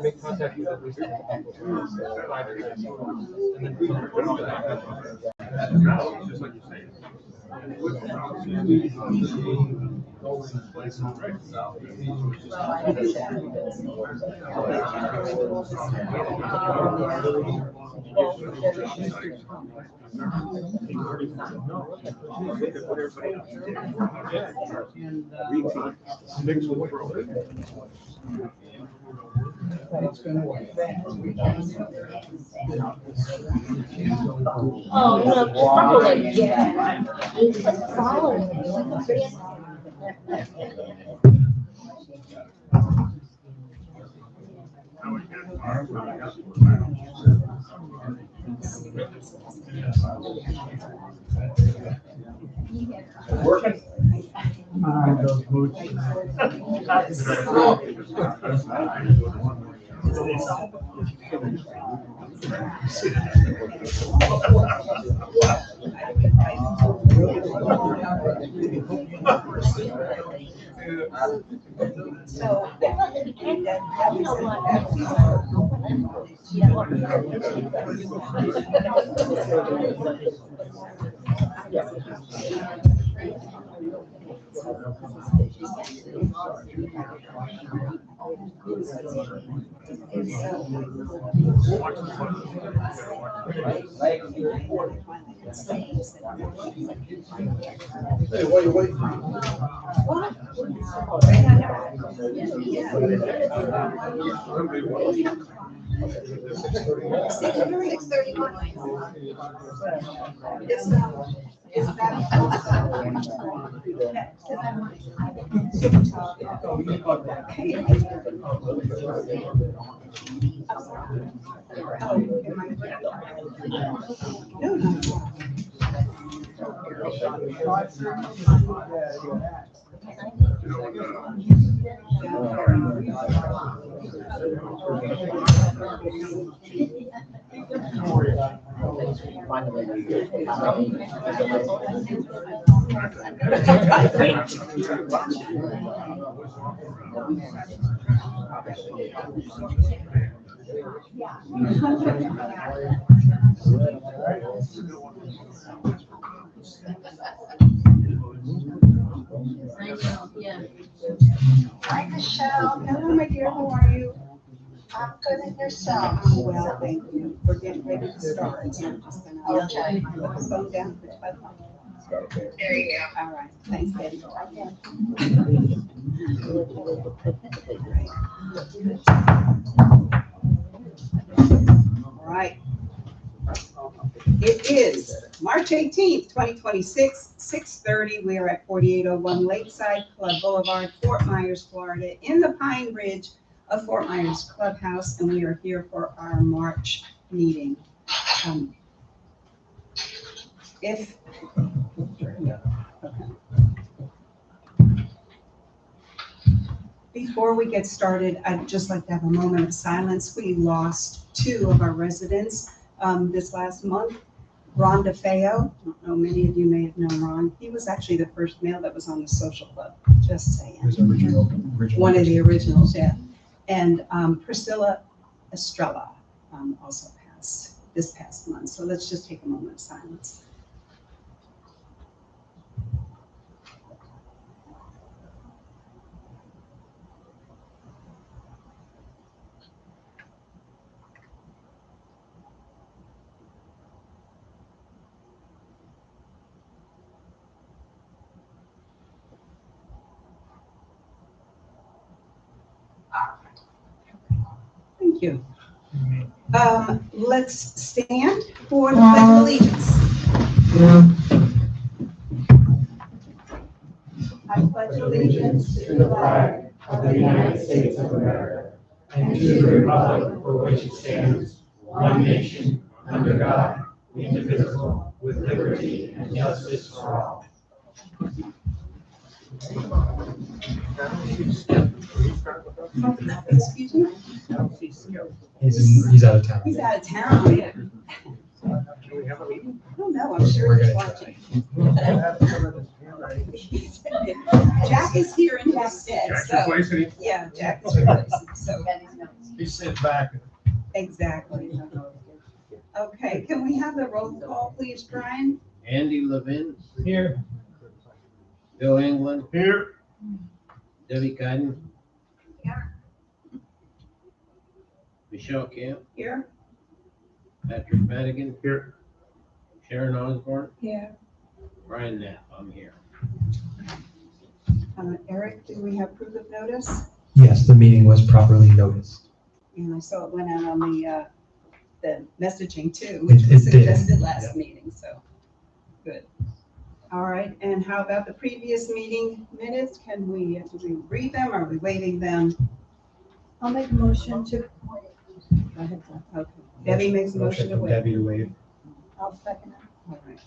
Make contact with at least 5 years. And then just like you say. Oh, no, probably, yeah. He's like following me like a pretty. Working? Those boots. So, yeah, if you can't, you know what? Yeah, well, Hey, what are you waiting for? yeah. Hi, Michelle. Hello, my dear. How are you? I'm good and yourself. I'm well, thank you. We're getting ready to start. So I'm just gonna. Okay. Put the phone down for 12 minutes. There you go. All right. Thanks, Betty. All right. It is March 18th, 2026, 6:30. We are at 4801 Lakeside Club Boulevard, Fort Myers, Florida, in the Pine Ridge of Fort Myers Clubhouse, and we are here for our March meeting. If Before we get started, I'd just like to have a moment of silence. We lost two of our residents this last month. Ron DeFeo, I don't know, many of you may have known Ron. He was actually the first male that was on the social club, just saying. One of the originals, yeah. And Priscilla Estrella also passed this past month. So let's just take a moment of silence. Thank you. Let's stand for the Pledge of Allegiance. I pledge allegiance to the flag of the United States of America and to the republic for which it stands, one nation, under God, indivisible, with liberty and justice for all. Excuse me? He's out of town. He's out of town, yeah. I don't know, I'm sure We're he's gonna watching. Jack is here in his stead, Jack's so, replacing him. yeah, Jack is replacing, so, He sits back. exactly. Okay, can we have the roll call, please, Brian? Andy Levin, Here. Bill England, Here. Debbie Cotton. Michelle Camp, Here? Patrick Madigan, Here. Sharon Osborne, Yeah. Brian Knapp, I'm here. Eric, do we have proof of notice? Yes, the meeting was properly noticed. And I saw it went out on the messaging too, It- which was it did, suggested last yeah. meeting, so, good. All right, and how about the previous meeting minutes? Do we read them? Are we waiving them? I'll make a motion to, Go ahead, okay. Debbie makes a motion to from waive. Debbie to waive. I'll second it. All right.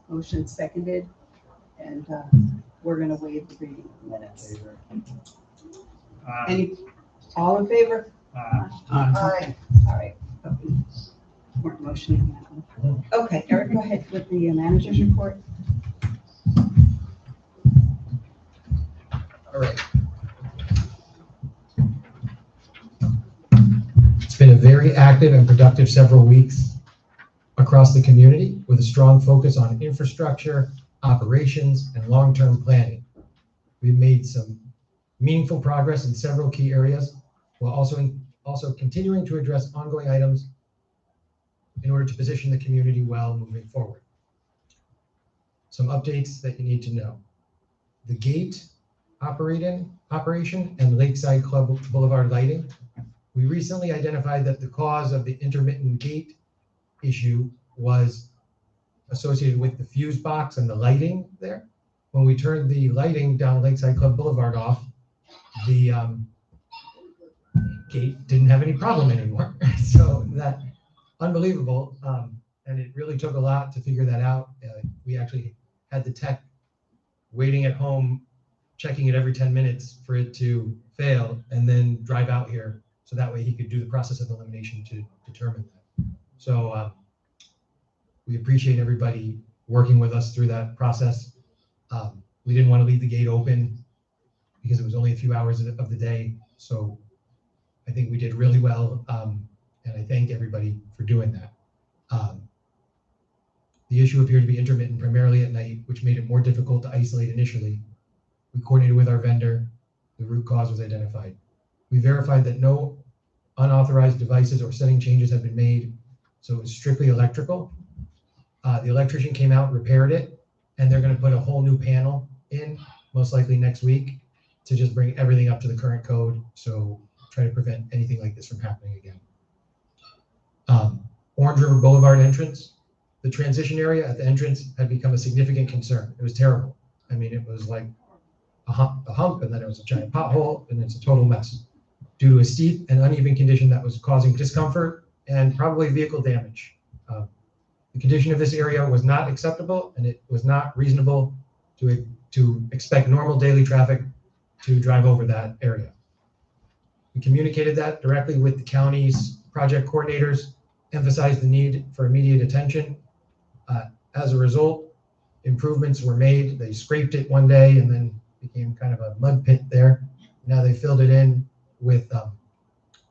Motion seconded, and we're gonna waive the reading of the minutes. Any, all in favor? Aye. All right. We're motioning that one. Okay, Eric, go ahead with the manager's report. All right. It's been a very active and productive several weeks across the community with a strong focus on infrastructure, operations, and long-term planning. We've made some meaningful progress in several key areas while also continuing to address ongoing items in order to position the community well moving forward. Some updates that you need to know. The gate operation and Lakeside Club Boulevard lighting. We recently identified that the cause of the intermittent gate issue was associated with the fuse box and the lighting there. When we turned the lighting down Lakeside Club Boulevard off, the gate didn't have any problem anymore. So that, unbelievable. And it really took a lot to figure that out. We actually had the tech waiting at home, checking it every 10 minutes for it to fail, and then drive out here. So that way he could do the process of elimination to determine that. So we appreciate everybody working with us through that process. We didn't want to leave the gate open because it was only a few hours of the day. So I think we did really well. And I thank everybody for doing that. The issue appeared to be intermittent primarily at night, which made it more difficult to isolate initially. We coordinated with our vendor. The root cause was identified. We verified that no unauthorized devices or setting changes have been made, so it was strictly electrical. The electrician came out, repaired it, and they're going to put a whole new panel in, most likely next week, to just bring everything up to the current code, so try to prevent anything like this from happening again. Orange River Boulevard entrance. The transition area at the entrance had become a significant concern. It was terrible. I mean, it was like a hump, and then it was a giant pothole, and it's a total mess due to a steep and uneven condition that was causing discomfort and probably vehicle damage. The condition of this area was not acceptable, and it was not reasonable to expect normal daily traffic to drive over that area. We communicated that directly with the county's project coordinators, emphasized the need for immediate attention. As a result, improvements were made. They scraped it one day and then became kind of a mud pit there. Now they filled it in with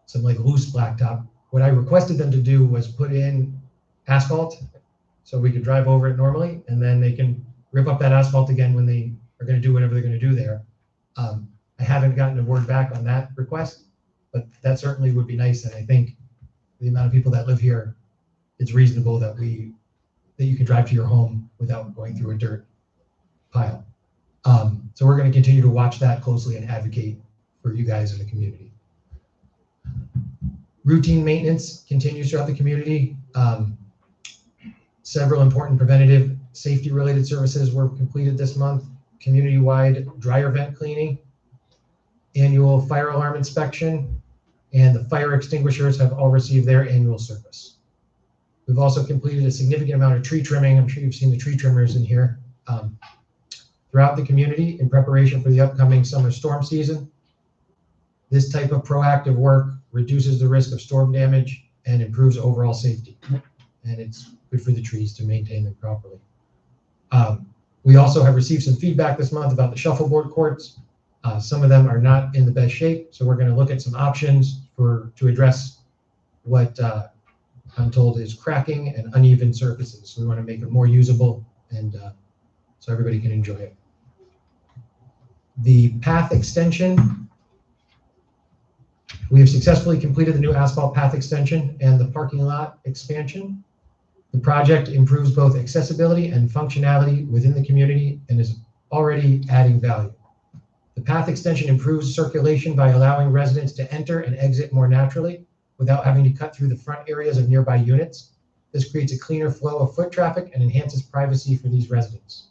some like loose blacktop. What I requested them to do was put in asphalt so we could drive over it normally, and then they can rip up that asphalt again when they are going to do whatever they're going to do there. I haven't gotten a word back on that request, but that certainly would be nice. And I think the amount of people that live here, it's reasonable that you can drive to your home without going through a dirt pile. So we're going to continue to watch that closely and advocate for you guys in the community. Routine maintenance continues throughout the community. Several important preventative safety-related services were completed this month. Community-wide dryer vent cleaning, annual fire alarm inspection, and the fire extinguishers have all received their annual service. We've also completed a significant amount of tree trimming. I'm sure you've seen the tree trimmers in here throughout the community in preparation for the upcoming summer storm season. This type of proactive work reduces the risk of storm damage and improves overall safety. And it's good for the trees to maintain them properly. We also have received some feedback this month about the shuffleboard courts. Some of them are not in the best shape, so we're going to look at some options to address what I'm told is cracking and uneven surfaces. So we want to make it more usable and so everybody can enjoy it. The path extension, we have successfully completed the new asphalt path extension and the parking lot expansion. The project improves both accessibility and functionality within the community and is already adding value. The path extension improves circulation by allowing residents to enter and exit more naturally without having to cut through the front areas of nearby units. This creates a cleaner flow of foot traffic and enhances privacy for these residents.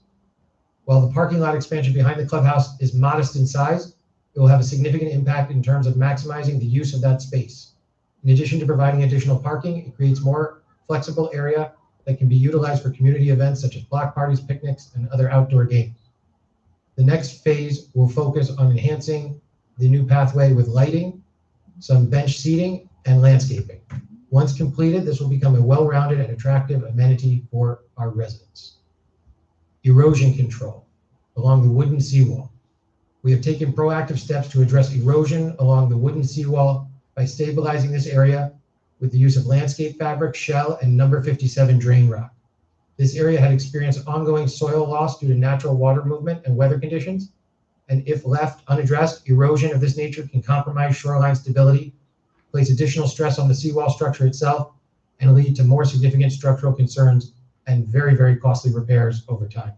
While the parking lot expansion behind the clubhouse is modest in size, it will have a significant impact in terms of maximizing the use of that space. In addition to providing additional parking, it creates more flexible area that can be utilized for community events such as block parties, picnics, and other outdoor games. The next phase will focus on enhancing the new pathway with lighting, some bench seating, and landscaping. Once completed, this will become a well-rounded and attractive amenity for our residents. Erosion control along the wooden seawall. We have taken proactive steps to address erosion along the wooden seawall by stabilizing this area with the use of landscape fabric, shell, and number 57 drain rock. This area had experienced ongoing soil loss due to natural water movement and weather conditions, and if left unaddressed, erosion of this nature can compromise shoreline stability, place additional stress on the seawall structure itself, and lead to more significant structural concerns and very, very costly repairs over time.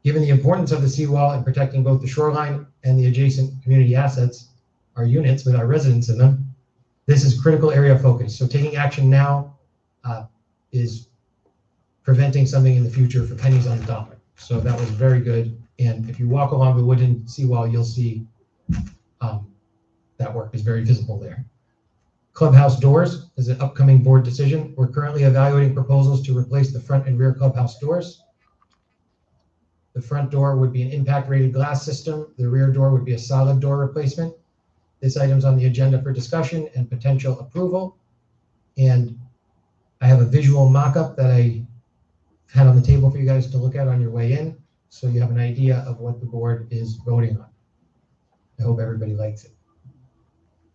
Given the importance of the seawall in protecting both the shoreline and the adjacent community assets, our units with our residents in them, this is critical area of focus. So taking action now is preventing something in the future for pennies on the dollar. So that was very good. And if you walk along the wooden seawall, you'll see that work is very visible there. Clubhouse doors is an upcoming board decision. We're currently evaluating proposals to replace the front and rear clubhouse doors. The front door would be an impact rated glass system. The rear door would be a solid door replacement. This item's on the agenda for discussion and potential approval. And I have a visual mock-up that I had on the table for you guys to look at on your way in, so you have an idea of what the board is voting on. I hope everybody likes it.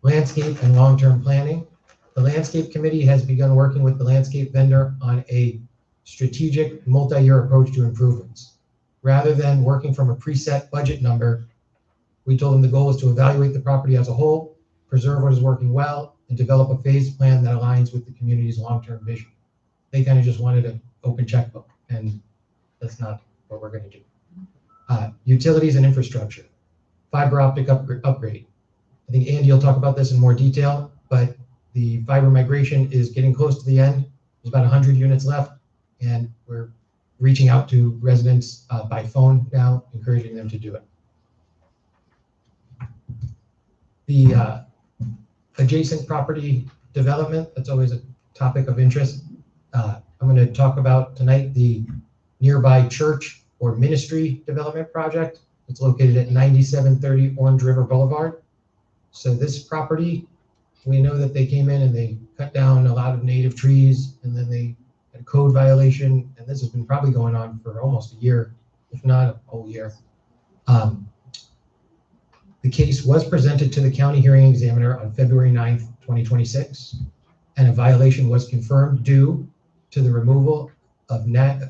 Landscape and long-term planning. The landscape committee has begun working with the landscape vendor on a strategic multi-year approach to improvements. Rather than working from a preset budget number, we told them the goal is to evaluate the property as a whole, preserve what is working well, and develop a phased plan that aligns with the community's long-term vision. They kind of just wanted an open checkbook, and that's not what we're going to do. Utilities and infrastructure. Fiber optic upgrade. I think Andy will talk about this in more detail, but the fiber migration is getting close to the end. There's about 100 units left, and we're reaching out to residents by phone now, encouraging them to do it. The adjacent property development, that's always a topic of interest. I'm going to talk about tonight the nearby church or ministry development project. It's located at 9730 Orange River Boulevard. So this property, we know that they came in and they cut down a lot of native trees, and then they had a code violation, and this has been probably going on for almost a year, if not a whole year. The case was presented to the county hearing examiner on February 9th, 2026, and a violation was confirmed due to the removal of native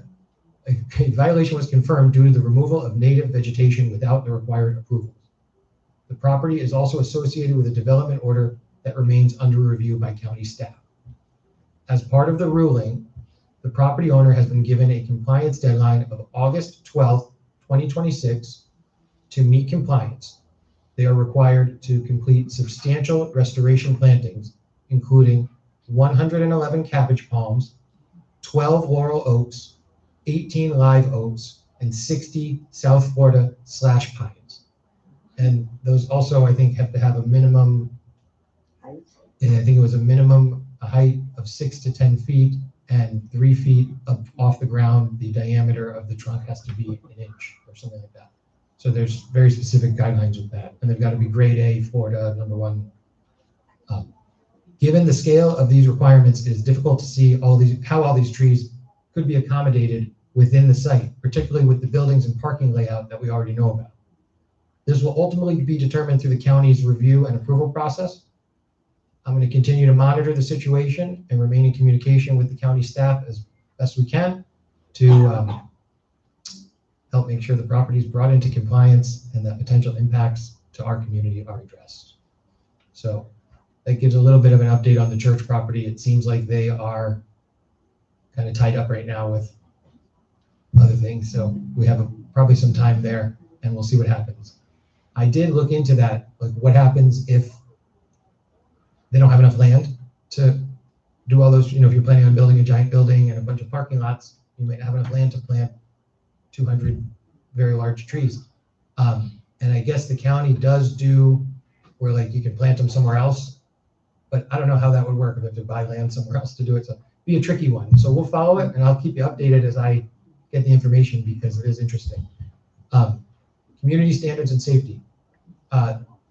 vegetation without the required approvals. The property is also associated with a development order that remains under review by county staff. As part of the ruling, the property owner has been given a compliance deadline of August 12th, 2026 to meet compliance. They are required to complete substantial restoration plantings, including 111 cabbage palms, 12 laurel oaks, 18 live oaks, and 60 South Florida slash pines. And those also, I think, have to have a minimum, and I think it was a height of 6 to 10 feet and 3 feet off the ground. The diameter of the trunk has to be an inch or or something like that. So there's very specific guidelines with that, and they've got to be grade A, Florida, #1. Given the scale of these requirements, it is difficult to see how all these trees could be accommodated within the site, particularly with the buildings and parking layout that we already know about. This will ultimately be determined through the county's review and approval process. I'm going to continue to monitor the situation and remain in communication with the county staff as best we can to help make sure the property is brought into compliance and that potential impacts to our community are addressed. So that gives a little bit of an update on the church property. It seems like they are kind of tied up right now with other things. So we have probably some time there, and we'll see what happens. I did look into that, like what happens if they don't have enough land to do all those, if you're planning on building a giant building and a bunch of parking lots, you might not have enough land to plant 200 very large trees. And I guess the county does do where like you can plant them somewhere else, but I don't know how that would work if they have to buy land somewhere else to do it. So it'd be a tricky one. So we'll follow it, and I'll keep you updated as I get the information because it is interesting. Community standards and safety.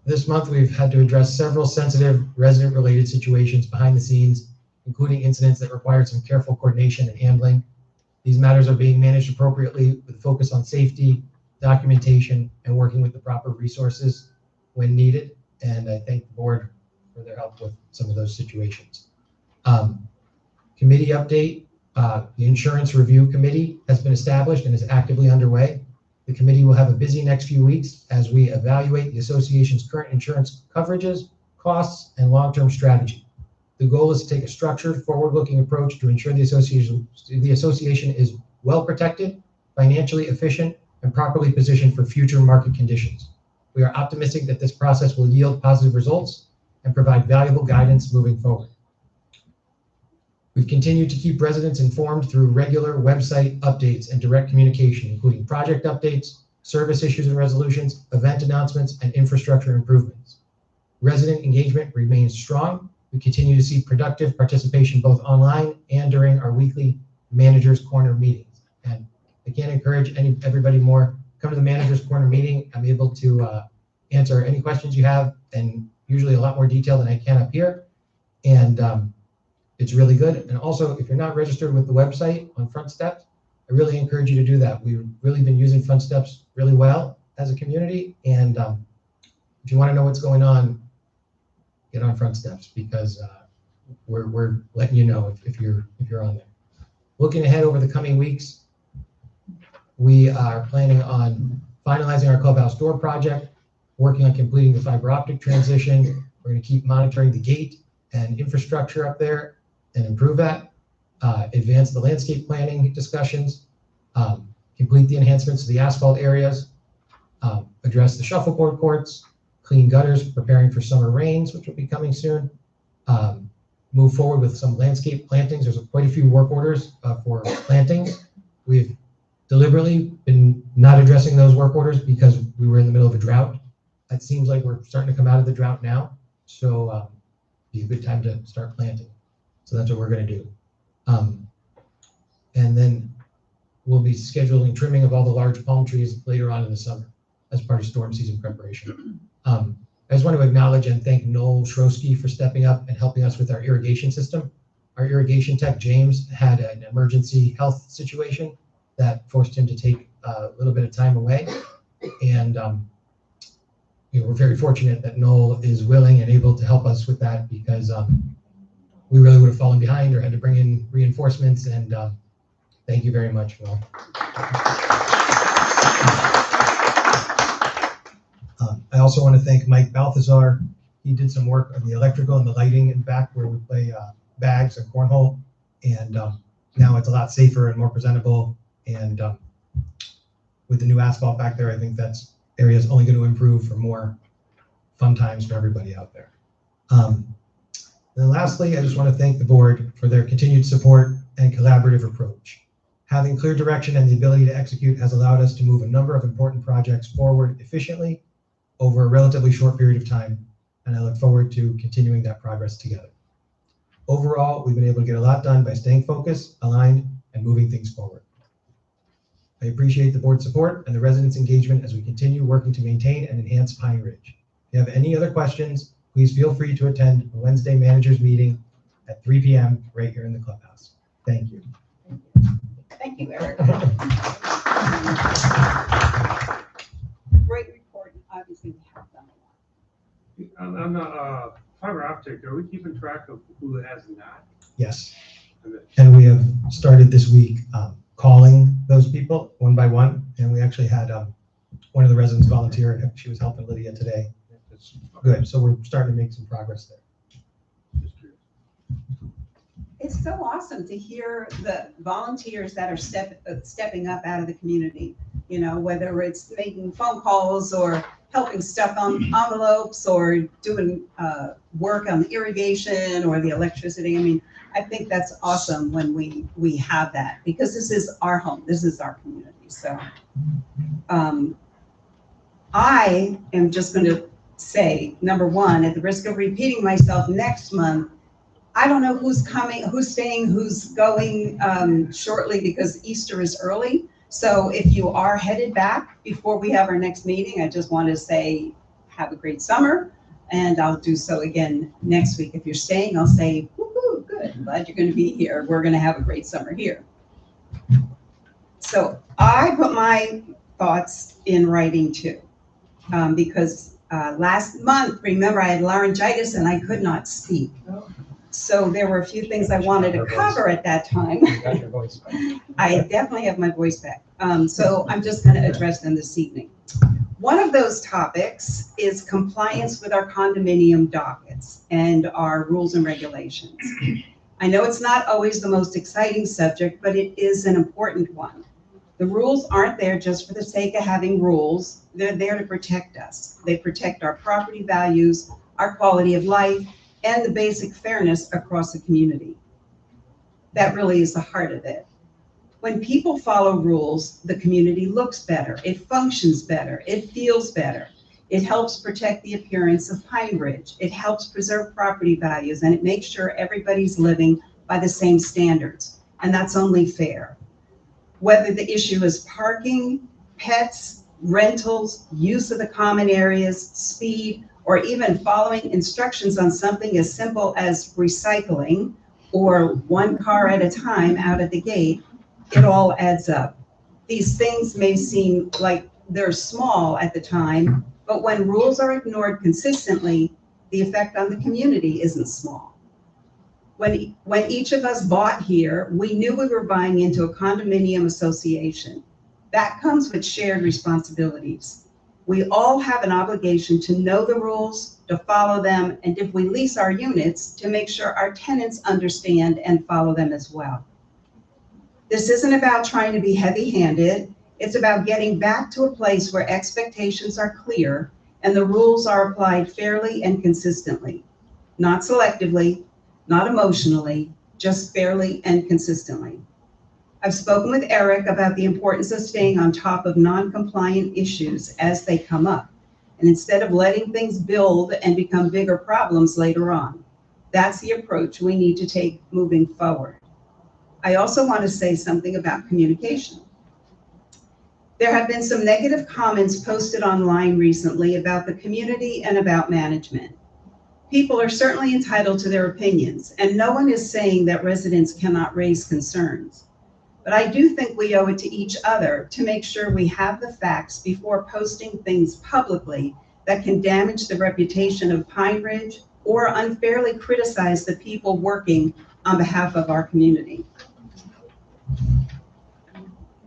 This month, we've had to address several sensitive resident-related situations behind the scenes, including incidents that required some careful coordination and handling. These matters are being managed appropriately with focus on safety, documentation, and working with the proper resources when needed. And I thank the board for their help with some of those situations. Committee update. The Insurance Review Committee has been established and is actively underway. The committee will have a busy next few weeks as we evaluate the association's current insurance coverages, costs, and long-term strategy. The goal is to take a structured, forward-looking approach to ensure the association is well protected, financially efficient, and properly positioned for future market conditions. We are optimistic that this process will yield positive results and provide valuable guidance moving forward. We've continued to keep residents informed through regular website updates and direct communication, including project updates, service issues and resolutions, event announcements, and infrastructure improvements. Resident engagement remains strong. We continue to see productive participation both online and during our weekly Managers Corner meetings. And I can't encourage everybody more. Come to the Managers Corner meeting. I'm able to answer any questions you have, and usually a lot more detail than I can up here. And it's really good. And also, if you're not registered with the website on Front Steps, I really encourage you to do that. We've really been using Front Steps really well as a community. And if you want to know what's going on, get on Front Steps because we're letting you know if you're on there. Looking ahead over the coming weeks, we are planning on finalizing our clubhouse door project, working on completing the fiber optic transition. We're going to keep monitoring the gate and infrastructure up there and improve that, advance the landscape planning discussions, complete the enhancements to the asphalt areas, address the shuffleboard courts, clean gutters, preparing for summer rains, which will be coming soon, move forward with some landscape plantings. There's quite a few work orders for plantings. We've deliberately been not addressing those work orders because we were in the middle of a drought. It seems like we're starting to come out of the drought now, so be a good time to start planting. So that's what we're going to do. And then we'll be scheduling trimming of all the large palm trees later on in the summer as part of storm season preparation. I just want to acknowledge and thank Noel Shrosky for stepping up and helping us with our irrigation system. Our irrigation tech, James, had an emergency health situation that forced him to take a little bit of time away. And we're very fortunate that Noel is willing and able to help us with that because we really would have fallen behind or had to bring in reinforcements. And thank you very much, Noel. I also want to thank Mike Balthazar. He did some work on the electrical and the lighting in back where we play bags and cornhole. And now it's a lot safer and more presentable. And with the new asphalt back there, I think that's area is only going to improve for more fun times for everybody out there. Then lastly, I just want to thank the board for their continued support and collaborative approach. Having clear direction and the ability to execute has allowed us to move a number of important projects forward efficiently over a relatively short period of time, and I look forward to continuing that progress together. Overall, we've been able to get a lot done by staying focused, aligned, and moving things forward. I appreciate the board's support and the residents' engagement as we continue working to maintain and enhance Pine Ridge. If you have any other questions, please feel free to attend the Wednesday managers meeting at 3 p.m. right here in the clubhouse. Thank you. Thank you, Eric. Great report. Obviously, we have done a lot. On the fiber optic, are we keeping track of who has not? Yes. And we have started this week calling those people one by one. And we actually had one of the residents volunteer. She was helping Lydia today. It's good. So we're starting to make some progress there. Just curious. It's so awesome to hear the volunteers that are stepping up out of the community, you know, whether it's making phone calls or helping stuff on envelopes or doing work on irrigation or the electricity. I mean, I think that's awesome when we have that, because this is our home, this is our community. So I am just going to say, number one, at the risk of repeating myself, next month, I don't know who's coming, who's staying, who's going shortly, because Easter is early. So if you are headed back before we have our next meeting, I just want to say, have a great summer. And I'll do so again next week. If you're staying, I'll say, woohoo, good, I'm glad you're going to be here. We're going to have a great summer here. So I put my thoughts in writing too, because last month, remember, I had laryngitis and I could not speak. So there were a few things I wanted to cover at that time. Got your voice back. I definitely have my voice back. So I'm just going to address them this evening. One of those topics is compliance with our condominium dockets and our rules and regulations. I know it's not always the most exciting subject, but it is an important one. The rules aren't there just for the sake of having rules. They're there to protect us. They protect our property values, our quality of life, and the basic fairness across the community. That really is the heart of it. When people follow rules, the community looks better, it functions better, it feels better. It helps protect the appearance of Pine Ridge. It helps preserve property values, and it makes sure everybody's living by the same standards. And that's only fair. Whether the issue is parking, pets, rentals, use of the common areas, speed, or even following instructions on something as simple as recycling or one car at a time out at the gate, it all adds up. These things may seem like they're small at the time, but when rules are ignored consistently, the effect on the community isn't small. When each of us bought here, we knew we were buying into a condominium association. That comes with shared responsibilities. We all have an obligation to know the rules, to follow them, and if we lease our units, to make sure our tenants understand and follow them as well. This isn't about trying to be heavy-handed. It's about getting back to a place where expectations are clear and the rules are applied fairly and consistently, not selectively, not emotionally, just fairly and consistently. I've spoken with Eric about the importance of staying on top of non-compliant issues as they come up, and instead of letting things build and become bigger problems later on. That's the approach we need to take moving forward. I also want to say something about communication. There have been some negative comments posted online recently about the community and about management. People are certainly entitled to their opinions, and no one is saying that residents cannot raise concerns. But I do think we owe it to each other to make sure we have the facts before posting things publicly that can damage the reputation of Pine Ridge or unfairly criticize the people working on behalf of our community.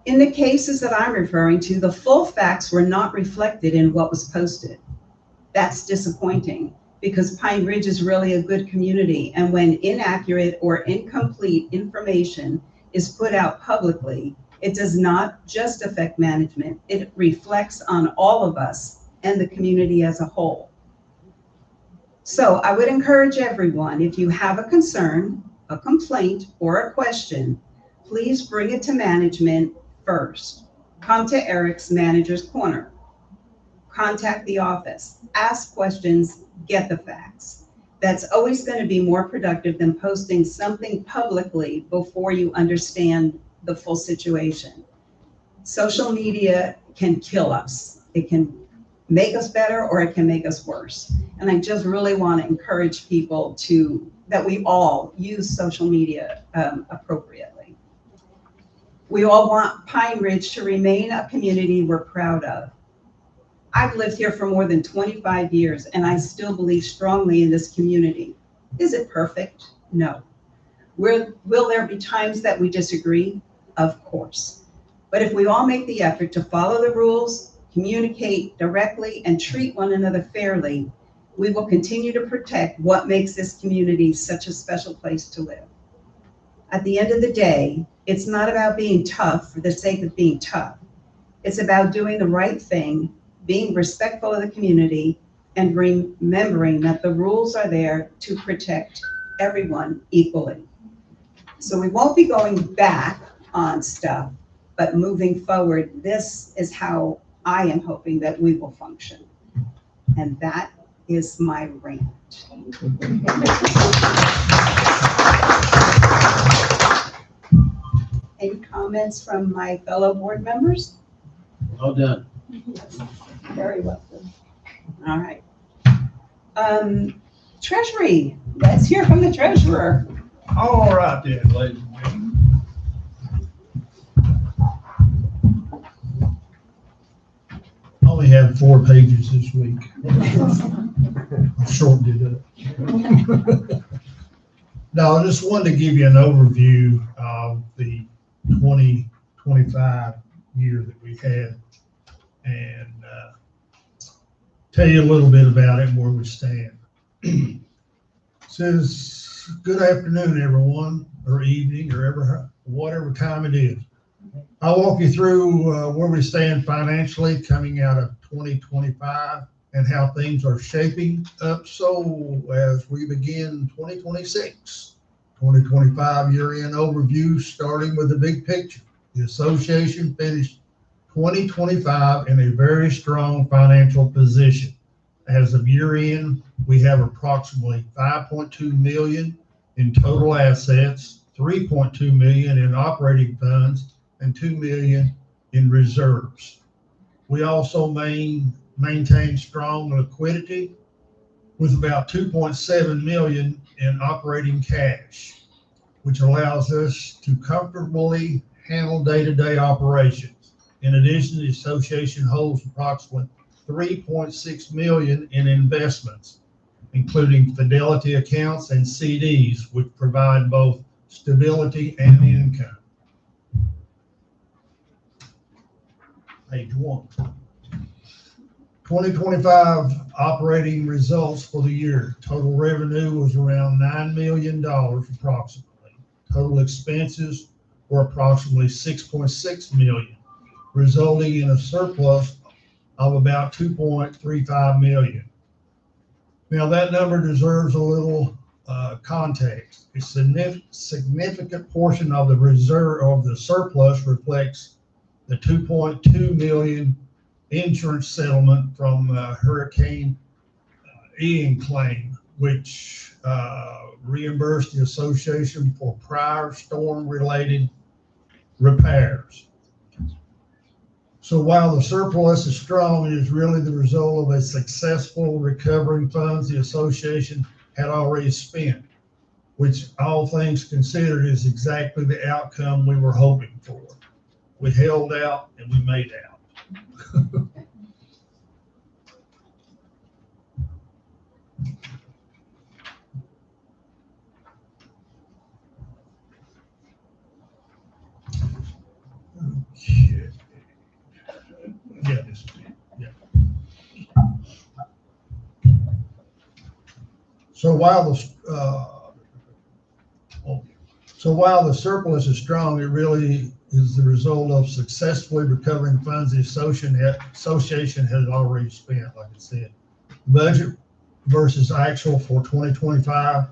In the cases that I'm referring to, the full facts were not reflected in what was posted. That's disappointing, because Pine Ridge is really a good community, and when inaccurate or incomplete information is put out publicly, it does not just affect management, it reflects on all of us and the community as a whole. So I would encourage everyone, if you have a concern, a complaint, or a question, please bring it to management first. Come to Eric's Manager's Corner. Contact the office, ask questions, get the facts. That's always going to be more productive than posting something publicly before you understand the full situation. social media can kill us. It can make us better or it can make us worse. And I just really want to encourage people that we all use social media appropriately. We all want Pine Ridge to remain a community we're proud of. I've lived here for more than 25 years and I still believe strongly in this community. Is it perfect? No. Will there be times that we disagree? Of course. But if we all make the effort to follow the rules, communicate directly, and treat one another fairly, we will continue to protect what makes this community such a special place to live. At the end of the day, it's not about being tough for the sake of being tough. It's about doing the right thing, being respectful of the community, and remembering that the rules are there to protect everyone equally. So we won't be going back on stuff, but moving forward, this is how I am hoping that we will function. And that is my rant. Any comments from my fellow board members? All done. Very welcome. All right. Treasury, let's hear from the treasurer. All right then, ladies and gentlemen. I only had 4 pages this week. I shortened it up. No, I just wanted to give you an overview of the 2025 year that we had and tell you a little bit about it and where we stand. Says, good afternoon, everyone, or evening, or whatever time it is. I'll walk you through where we stand financially coming out of 2025 and how things are shaping up so as we begin 2026. 2025 year-end overview, starting with the big picture. The association finished 2025 in a very strong financial position. As of year-end, we have approximately $5.2 million in total assets, $3.2 million in operating funds, and $2 million in reserves. We also maintain strong liquidity with about $2.7 million in operating cash, which allows us to comfortably handle day-to-day operations. In addition, the association holds approximately $3.6 million in investments, including fidelity accounts and CDs, which provide both stability and income. Page 1. 2025 operating results for the year. Total revenue was around $9 million approximately. Total expenses were approximately $6.6 million, resulting in a surplus of about $2.35 million. Now that number deserves a little context. A significant portion of the reserve of the surplus reflects the $2.2 million insurance settlement from Hurricane Ian claim, which reimbursed the association for prior storm-related repairs. So while the surplus is strong, it is really the result of a successful recovering funds the association had already spent, which all things considered is exactly the outcome we were hoping for. We held out and we made out. Okay. Yeah, this is it. Yeah. So while the surplus is strong, it really is the result of successfully recovering funds the association has already spent, like I said. Budget versus actual for 2025.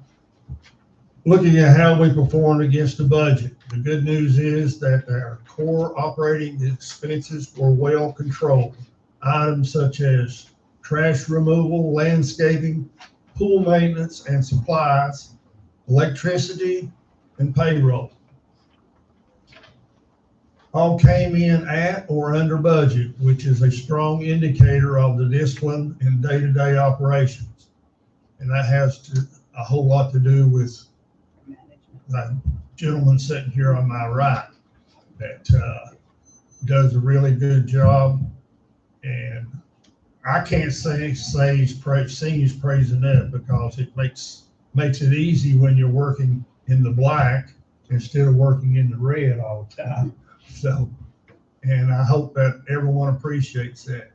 Looking at how we performed against the budget, the good news is that our core operating expenses were well controlled. Items such as trash removal, landscaping, pool maintenance and supplies, electricity, and payroll. all came in at or under budget, which is a strong indicator of the discipline in day-to-day operations. And that has a whole lot to do with the gentleman sitting here on my right that does a really good job. And I can't sing his praise enough, because it makes it easy when you're working in the black instead of working in the red all the time. So, and I hope that everyone appreciates that.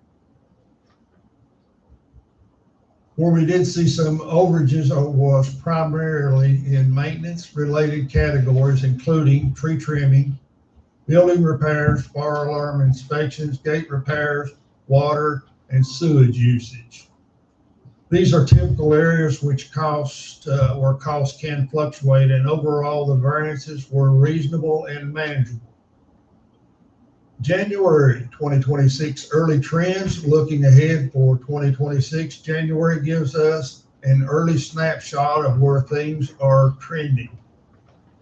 Where we did see some overages was primarily in maintenance-related categories, including tree trimming, building repairs, fire alarm inspections, gate repairs, water, and sewage usage. These are typical areas which costs can fluctuate, and overall the variances were reasonable and manageable. January 2026 early trends. Looking ahead for 2026, January gives us an early snapshot of where things are trending.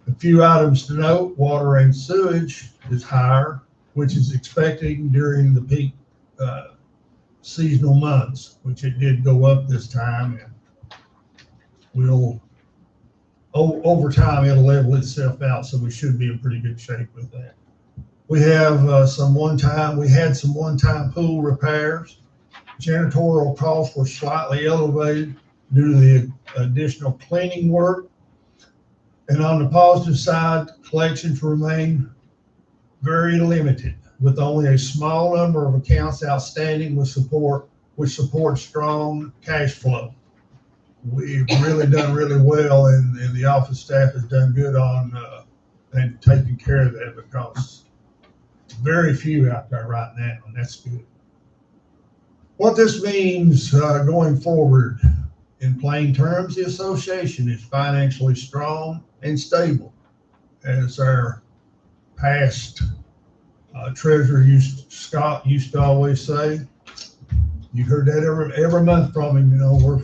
A few items to note: water and sewage is higher, which is expected during the peak seasonal months, which it did go up this time, and we'll over time it'll level itself out, so we should be in pretty good shape with that. We have we had some one-time pool repairs. Janitorial costs were slightly elevated due to the additional cleaning work. And on the positive side, collections remain very limited, with only a small number of accounts outstanding which support strong cash flow. We've really done really well, and the office staff has done good on and taking care of that, because very few out there right now, and that's good. What this means going forward, in plain terms, the association is financially strong and stable, as our past treasurer Scott used to always say. You heard that every month from him. We're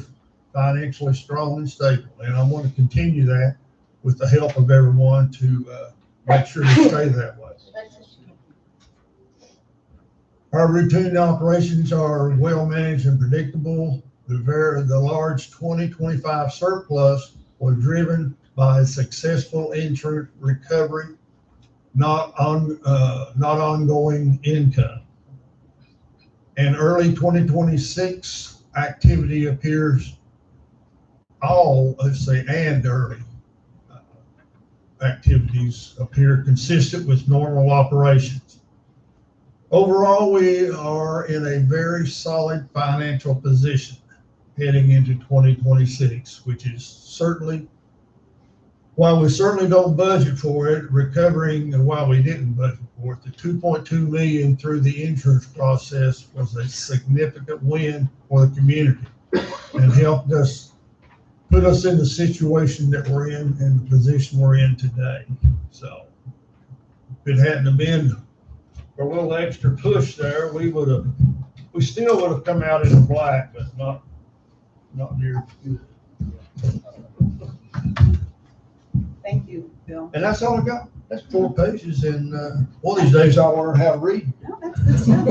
financially strong and stable, and I want to continue that with the help of everyone to make sure we stay that way. Our routine operations are well managed and predictable. The large 2025 surplus was driven by a successful insurance recovery, not ongoing income. And early 2026 activity appears early activities appear consistent with normal operations. Overall, we are in a very solid financial position heading into 2026, which is certainly, while we certainly don't budget for it, recovering, and while we didn't budget for it, the $2.2 million through the insurance process was a significant win for the community and helped us put us in the situation that we're in and the position we're in today. So if it hadn't have been for a little extra push there, we still would have come out in the black, but not near good. Thank you, Bill. And that's all I got. That's 4 pages, and one of these days I'll learn how to read. No, that's good stuff.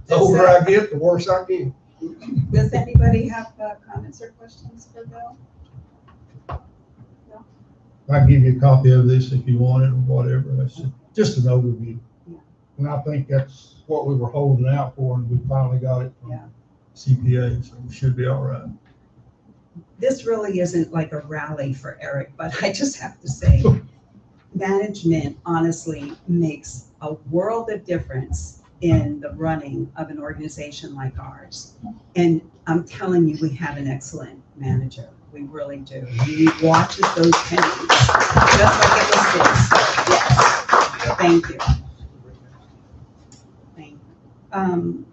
The older I get, the worse I get. Does anybody have comments or questions for Bill? No? I can give you a copy of this if you want it or whatever. That's just an overview. Yeah. And I think that's what we were holding out for, and we finally got it from CPA, so we should be all right. This really isn't like a rally for Eric, but I just have to say, management honestly makes a world of difference in the running of an organization like ours. And I'm telling you, we have an excellent manager. We really do. He watches those pennies, just like it was his. So, yes, thank you. Thank you.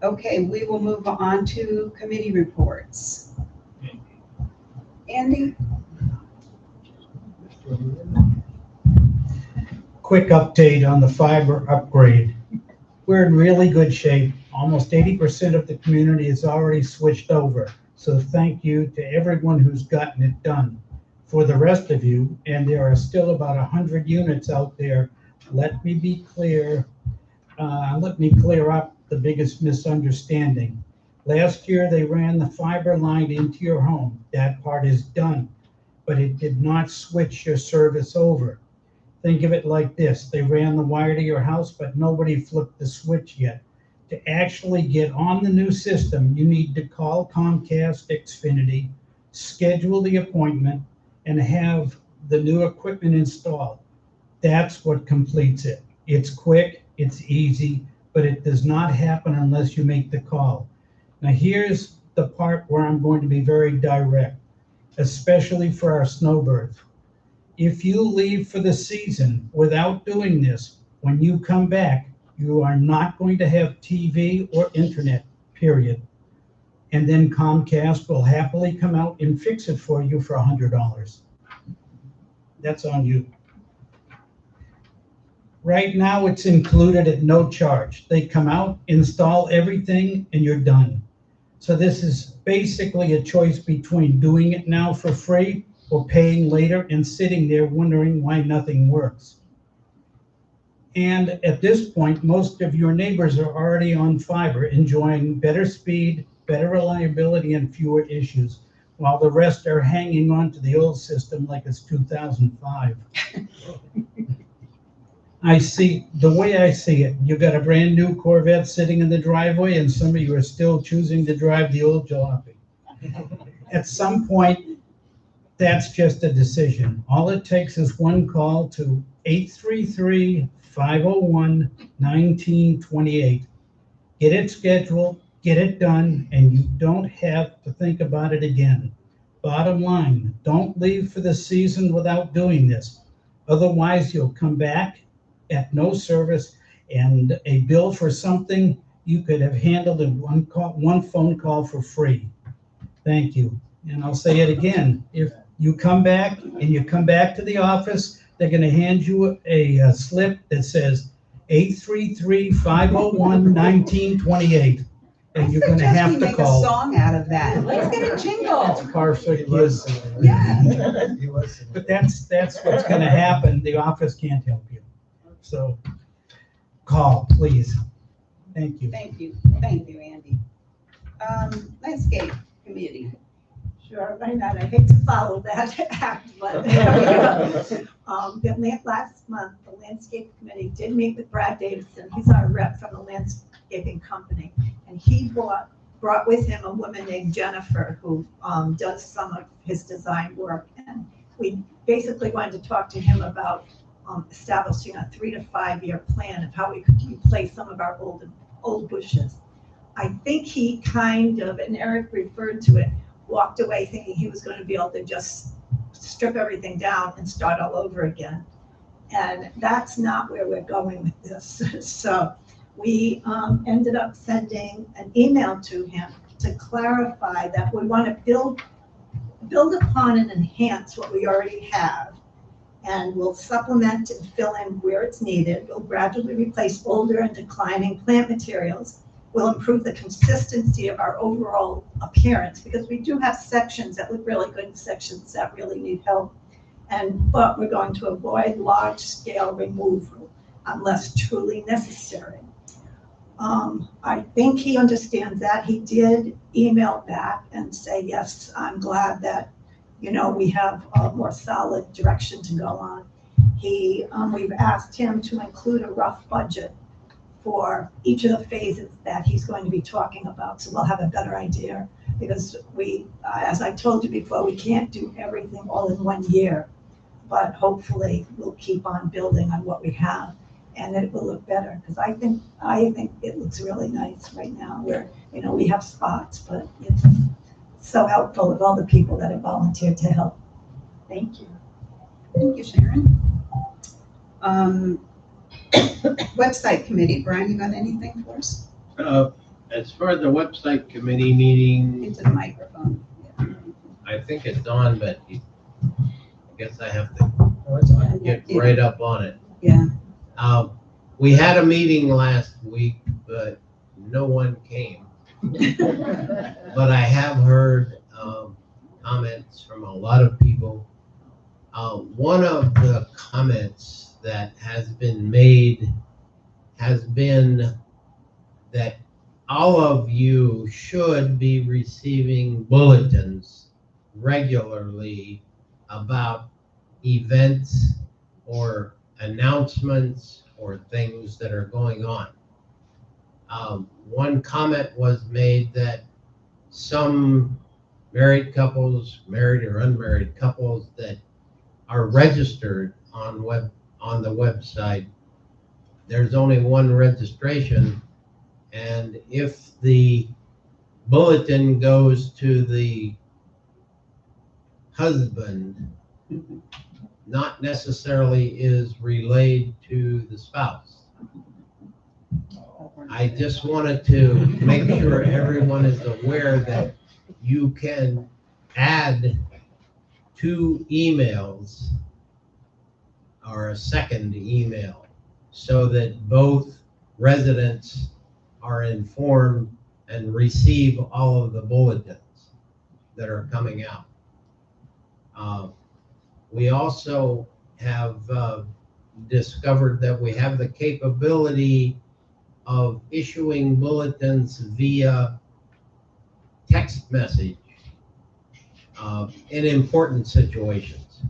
Okay, we will move on to committee reports. Andy? Quick update on the fiber upgrade. We're in really good shape. Almost 80% of the community is already switched over. So thank you to everyone who's gotten it done. For the rest of you, and there are still about 100 units out there let me be clear. Let me clear up the biggest misunderstanding. Last year, they ran the fiber line into your home. That part is done, but it did not switch your service over. Think of it like this. They ran the wire to your house, but nobody flipped the switch yet. To actually get on the new system, you need to call Comcast Xfinity, schedule the appointment, and have the new equipment installed. That's what completes it. It's quick, it's easy, but it does not happen unless you make the call. Now here's the part where I'm going to be very direct, especially for our snowbirds. If you leave for the season without doing this, when you come back, you are not going to have TV or internet, period. And then Comcast will happily come out and fix it for you for $100. That's on you. Right now, it's included at no charge. They come out, install everything, and you're done. So this is basically a choice between doing it now for free or paying later and sitting there wondering why nothing works. And at this point, most of your neighbors are already on fiber, enjoying better speed, better reliability, and fewer issues, while the rest are hanging on to the old system like it's 2005. The way I see it, you got a brand new Corvette sitting in the driveway and some of you are still choosing to drive the old jalopy. At some point, that's just a decision. All it takes is one call to 833-501-1928. Get it scheduled, get it done, and you don't have to think about it again. Bottom line, don't leave for the season without doing this. Otherwise, you'll come back at no service and a bill for something you could have handled in one phone call for free. Thank you. And I'll say it again. If you come back and you come back to the office, they're going to hand you a slip that says 833-501-1928. And you're going to have to Make a call. song out of that. Let's get a jingle. That's par for the kids. Yeah. But that's what's going to happen. The office can't help you. So call, please. Thank you. Thank you, Andy. Landscape Committee. Sure, why not? I hate to follow that act, but last month, the landscape committee did meet with Brad Davidson. He's our rep from the landscaping company. And he brought with him a woman named Jennifer who does some of his design work. And we basically wanted to talk to him about establishing a 3 to 5 year plan of how we could replace some of our old bushes. I think he kind of, and Eric referred to it, walked away thinking he was going to be able to just strip everything down and start all over again. And that's not where we're going with this. So we ended up sending an email to him to clarify that we want to build upon and enhance what we already have. And we'll supplement and fill in where it's needed. We'll gradually replace older and declining plant materials. We'll improve the consistency of our overall appearance because we do have sections that look really good and sections that really need help. But we're going to avoid large scale removal unless truly necessary. I think he understands that. He did email back and say, yes, I'm glad that, we have a more solid direction to go on. We've asked him to include a rough budget for each of the phases that he's going to be talking about, so we'll have a better idea. Because as I told you before, we can't do everything all in 1 year, but hopefully we'll keep on building on what we have, and it will look better. Because I think it looks really nice right now. Where we have spots, but it's so helpful with all the people that have volunteered to help. Thank you. Thank you, Sharon. Website Committee, Brian, you got anything for us? As far as the website committee meeting, Into the microphone. I think it's on, but I guess I have to Oh, it's on. get right up on it. Yeah. We had a meeting last week, but no one came. But I have heard comments from a lot of people. One of the comments that has been made has been that all of you should be receiving bulletins regularly about events or announcements or things that are going on. One comment was made that some married couples, married or unmarried couples that are registered on the website, there's only one registration, and if the bulletin goes to the husband, not necessarily is relayed to the spouse. I just wanted to make sure everyone is aware that you can add 2 emails or a second email so that both residents are informed and receive all of the bulletins that are coming out. We also have discovered that we have the capability of issuing bulletins via text message in important situations.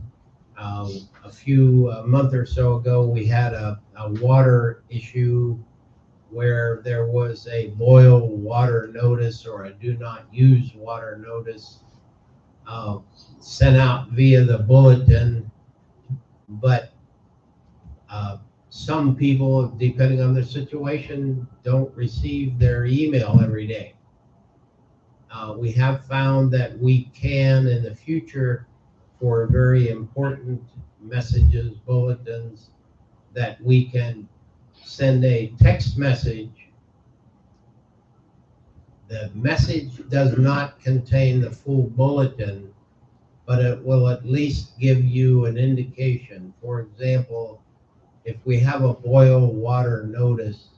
A month or so ago, we had a water issue where there was a boil water notice or a do not use water notice sent out via the bulletin, but some people, depending on their situation, don't receive their email every day. We have found that we can, in the future, for very important messages, bulletins, that we can send a text message. The message does not contain the full bulletin, but it will at least give you an indication. For example, if we have a boil water notice,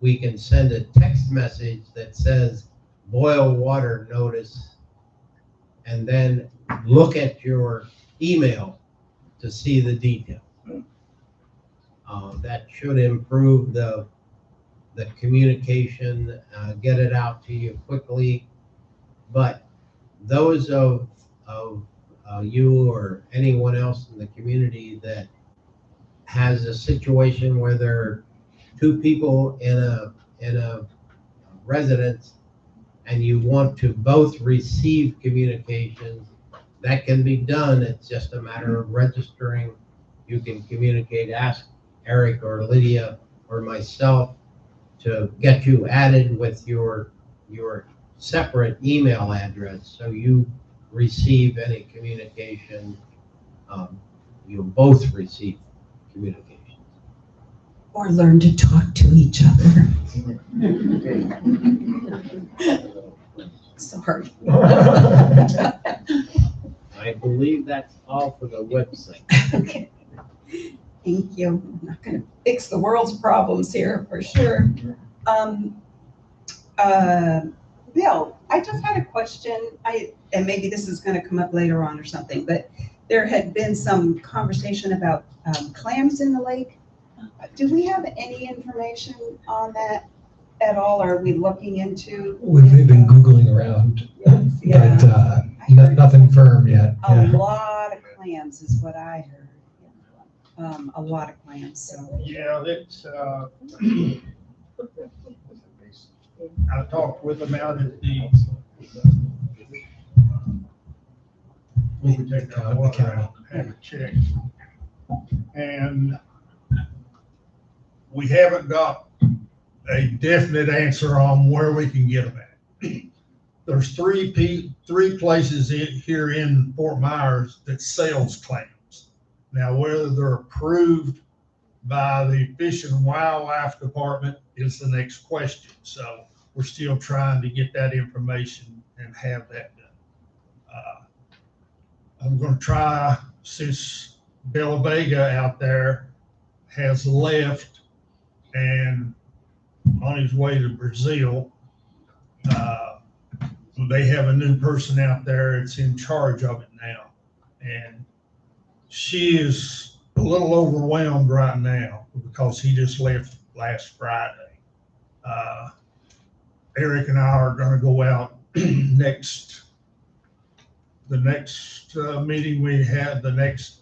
we can send a text message that says boil water notice, and then look at your email to see the detail. That should improve the communication, get it out to you quickly. But those of you or anyone else in the community that has a situation where there are 2 people in a residence and you want to both receive communications, that can be done. It's just a matter of registering. You can communicate, ask Eric or Lydia or myself to get you added with your separate email address, so you receive any communication. You both receive communication. Or learn to talk to each other. Sorry. I believe that's all for the website. Okay. Thank you. I'm not going to fix the world's problems here for sure. Bill, I just had a question. And maybe this is going to come up later on or something, but there had been some conversation about clams in the lake. Do we have any information on that at all? Are we looking into? We've been Googling around, Yeah. but nothing firm yet. A Yeah. lot of clams is what I heard. A lot of clams, so. Yeah, that's, I talked with them out at the, we take our water out and have it checked. And we haven't got a definite answer on where we can get them at. There's three places here in Fort Myers that sells clams. Now, whether they're approved by the Fish and Wildlife Department is the next question. So we're still trying to get that information and have that done. I'm going to try, since Bella Vega out there has left and on his way to Brazil, they have a new person out there that's in charge of it now. And she is a little overwhelmed right now because he just left last Friday. Eric and I are gonna go out the next meeting we had, the next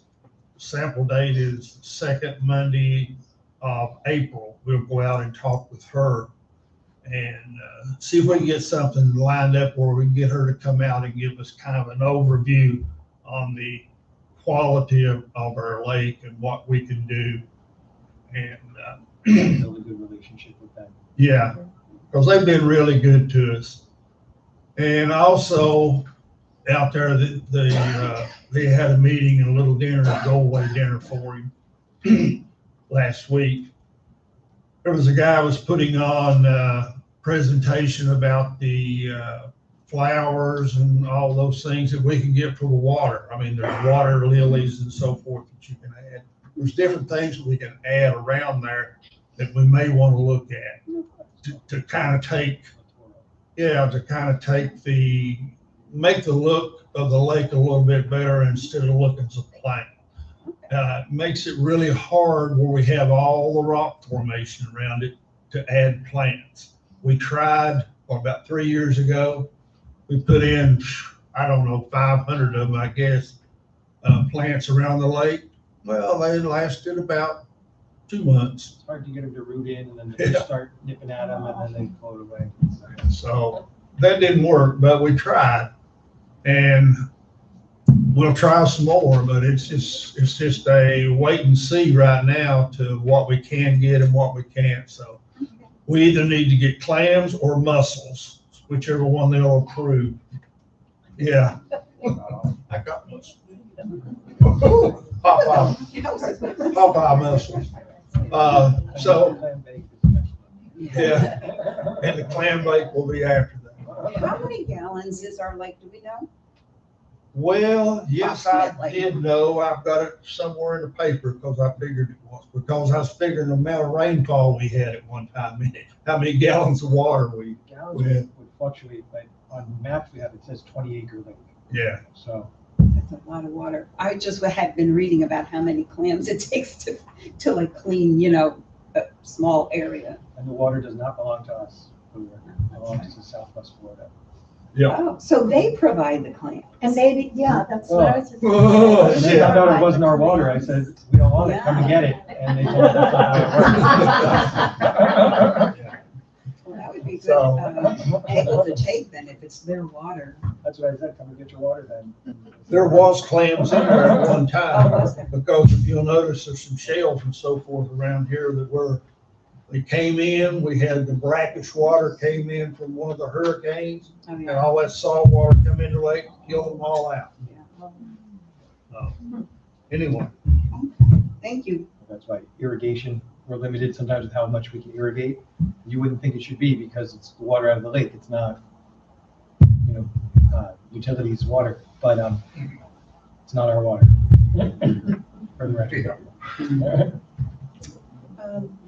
sample date is second Monday of April. We'll go out and talk with her and see if we can get something lined up where we can get her to come out and give us kind of an overview on the quality of our lake and what we can do. And Build a good relationship with them. yeah, because they've been really good to us. And also out there, they had a meeting and a little dinner, a go-away dinner for him last week. There was a guy was putting on a presentation about the flowers and all those things that we can get for the water. I mean, there's water lilies and so forth that you can add. There's different things that we can add around there that we may want to look at to kind of take, make the look of the lake a little bit better instead of looking so plain. It makes it really hard where we have all the rock formation around it to add plants. We tried about 3 years ago. We put in, I don't know, 500 of them, I guess, plants around the lake. Well, they lasted about 2 months. It's hard to get them to root in, and then they start nipping at them, and then they float away. So that didn't work, but we tried, and we'll try some more. But it's just a wait and see right now to what we can get and what we can't. So we either need to get clams or mussels, whichever one they'll approve. Yeah, I got mussels. Popeye mussels. So yeah, and the clam bake will be after that. How many gallons is our lake, do we know? Well, yes, I did know. I've got it somewhere in the paper because I figured it was, because I was figuring the amount of rainfall we had at one time, how many gallons of water we Gallons would fluctuate, but on maps we have, it says 20-acre lake. Yeah. So That's a lot of water. I just had been reading about how many clams it takes to like clean, a small area. and the water does not belong to us. It belongs to Southwest Florida. Yeah. Oh, so they provide the clam. And maybe, yeah, that's what I was just. Oh, And they found out it wasn't our water. I said, we don't want it, come and get it. And they told us that's not how it works. Well, that would be good, So- able to take then if it's their water. That's what I said, come and get your water then. There was clams in there at one Oh, time, was there? because if you'll notice, there's some shells and so forth around here they came in, we had the brackish water came in from one of the hurricanes, Oh, and yeah. all that salt water come into the lake, killed them all out. Anyway, Thank you. That's why irrigation, we're limited sometimes with how much we can irrigate. You wouldn't think it should be because it's the water out of the lake. It's not, utilities water, but it's not our water. For the record.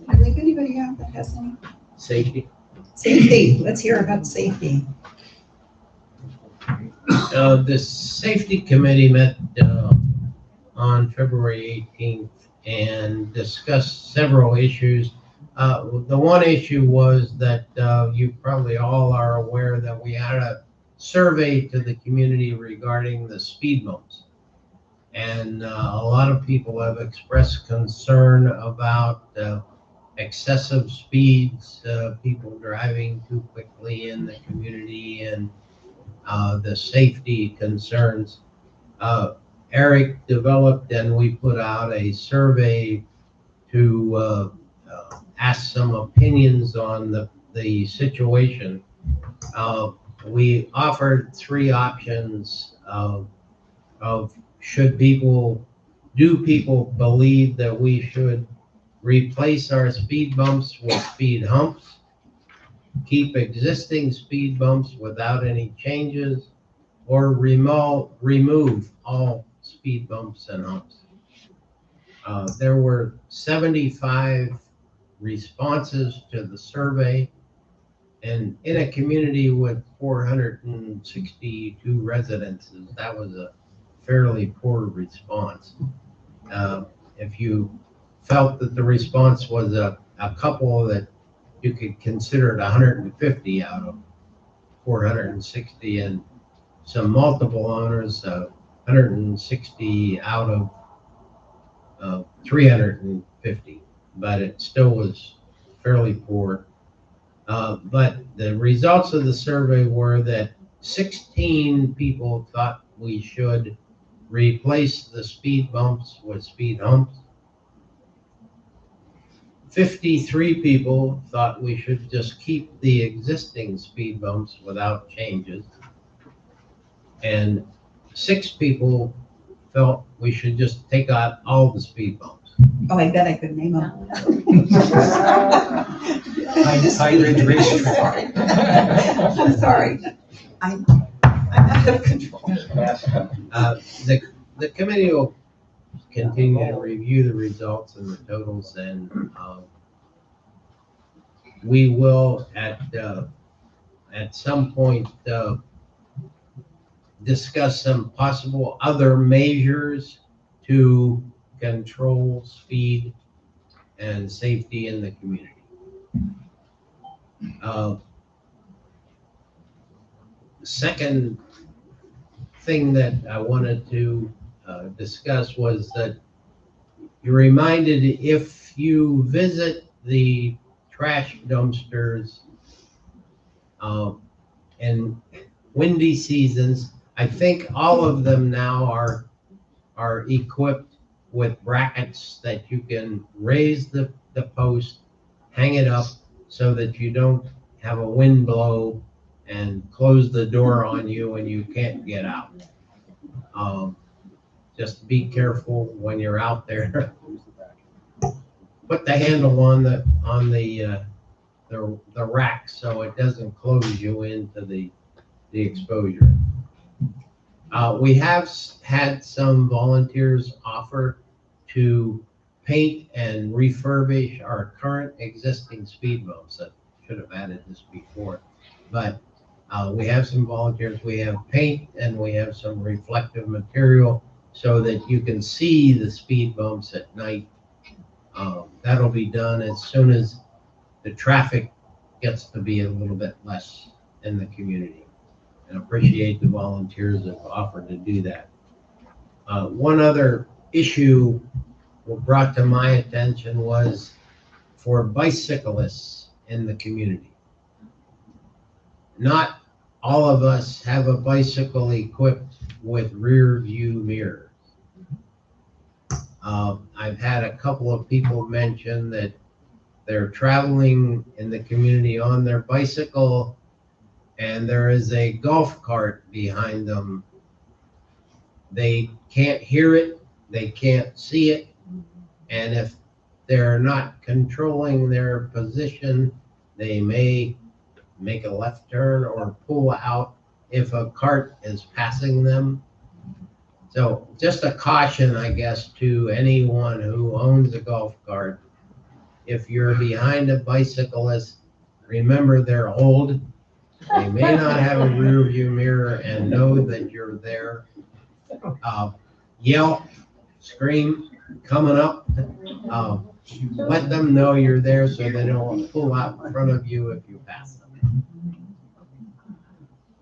I think anybody out that has any? Safety. Safety, let's hear about safety. The safety committee met on February 18th and discussed several issues. The one issue was that you probably all are aware that we had a survey to the community regarding the speed bumps. And a lot of people have expressed concern about excessive speeds, people driving too quickly in the community, and the safety concerns. Eric developed and we put out a survey to ask some opinions on the situation. We offered 3 options of do people believe that we should replace our speed bumps with speed humps, keep existing speed bumps without any changes, or remove all speed bumps and humps. There were 75 responses to the survey, and in a community with 462 residences, that was a fairly poor response. if you felt that the response was a couple that you could consider it 150 out of 460, and some multiple owners, 160 out of 350, but it still was fairly poor. But the results of the survey were that 16 people thought we should replace the speed bumps with speed humps. 53 people thought we should just keep the existing speed bumps without changes. And 6 people felt we should just take out all the speed bumps. Oh, I bet I could name them. High Ridge Racetrack. I'm sorry. I'm out of control. The committee will continue to review the results and the totals, and we will at some point discuss some possible other measures to control speed and safety in the community. Second thing that I wanted to discuss was that you're reminded, if you visit the trash dumpsters in windy seasons, I think all of them now are equipped with brackets that you can raise the post, hang it up so that you don't have a wind blow and close the door on you and you can't get out. Just be careful when you're out there. Put the handle on the rack so it doesn't close you into the exposure. We have had some volunteers offer to paint and refurbish our current existing speed bumps. I should have added this before, but we have some volunteers. We have paint and we have some reflective material so that you can see the speed bumps at night. That'll be done as soon as the traffic gets to be a little bit less in the community. And appreciate the volunteers that have offered to do that. One other issue brought to my attention was for bicyclists in the community. Not all of us have a bicycle equipped with rear view mirrors. I've had a couple of people mention that they're traveling in the community on their bicycle and there is a golf cart behind them. They can't hear it, they can't see it, and if they're not controlling their position, they may make a left turn or pull out if a cart is passing them. So just a caution, I guess, to anyone who owns a golf cart. If you're behind a bicyclist, remember they're old. They may not have a rear view mirror, and know that you're there. Yell, scream, coming up. Let them know you're there so they don't pull out in front of you if you pass them.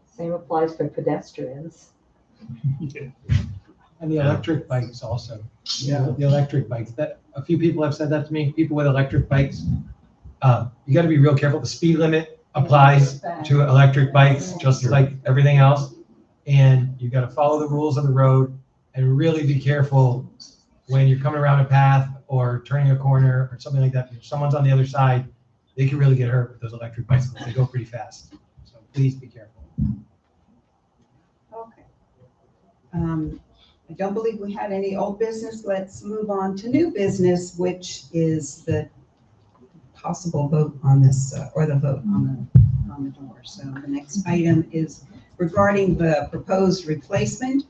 Same applies for pedestrians. And the electric bikes also. Yeah, the electric bikes. That a few people have said that to me. People with electric bikes. You got to be real careful. The speed limit applies to electric bikes just like everything else, and you got to follow the rules of the road and really be careful when you're coming around a path or turning a corner or something like that. If someone's on the other side, they can really get hurt with those electric bicycles. They go pretty fast, so please be careful. Okay. I don't believe we had any old business. Let's move on to new business, which is the possible vote on this, or the vote on the door. So the next item is regarding the proposed replacement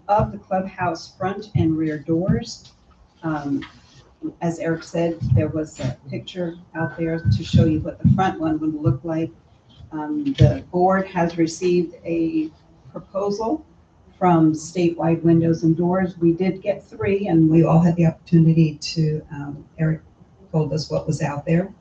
of the clubhouse front and rear doors. As Eric said, there was a picture out there to show you what the front one would look like. The board has received a proposal from Statewide Windows and Doors. We did get 3, and we all had the opportunity to, Eric told us what was out there.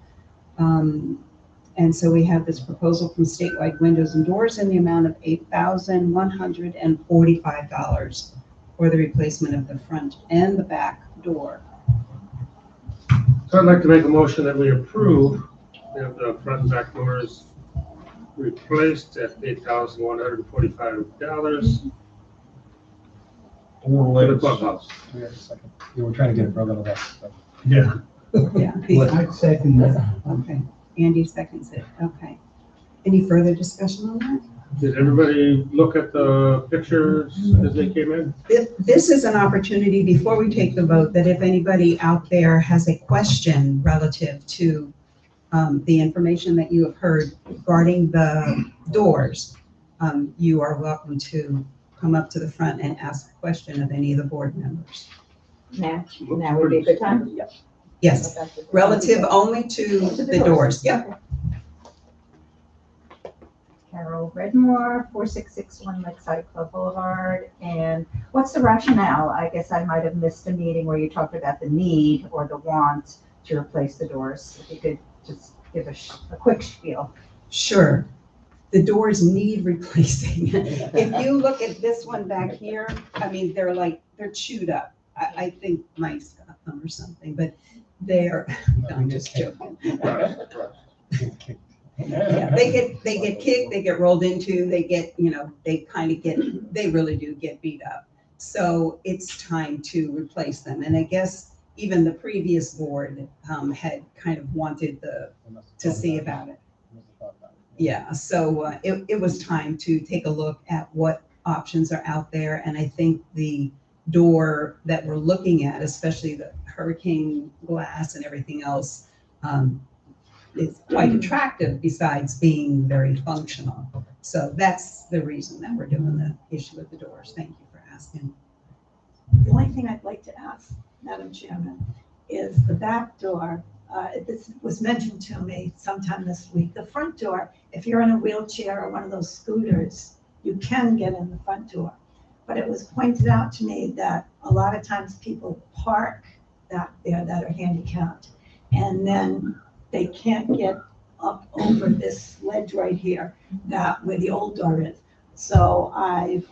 And so we have this proposal from Statewide Windows and Doors in the amount of $8,145 for the replacement of the front and the back door. So I'd like to make a motion that we approve the front and back doors replaced at $8,145 Or for the less. clubhouse. We have a second. Yeah, we're trying to get it broken up. So. Yeah. Yeah, I'd second that. okay. Andy seconds it, okay. Any further discussion on that? Did everybody look at the pictures as they came in? This is an opportunity, before we take the vote, that if anybody out there has a question relative to the information that you have heard regarding the doors, you are welcome to come up to the front and ask a question of any of the board members. Now would be a good time? Yes, relative only to the doors, yep. Carol Redmore, 4661 Lakeside Club Boulevard. And what's the rationale? I guess I might have missed a meeting where you talked about the need or the want to replace the doors. If you could just give a quick spiel. Sure. The doors need replacing. If you look at this one back here, I mean, they're chewed up. I think mice got them or something, but they're, I'm just joking. Yeah, they get kicked, they get rolled into, they get, they really do get beat up. So it's time to replace them. And I guess even the previous board had kind of wanted to see about it. Yeah, so it was time to take a look at what options are out there. And I think the door that we're looking at, especially the hurricane glass and everything else, is quite attractive besides being very functional. So that's the reason that we're doing the issue of the doors. Thank you for asking. The only thing I'd like to ask, Madam Chairman, is the back door. This was mentioned to me sometime this week. The front door, if you're in a wheelchair or one of those scooters, you can get in the front door. But it was pointed out to me that a lot of times people park back there that are handicapped, and then they can't get up over this ledge right here, where the old door is. So I've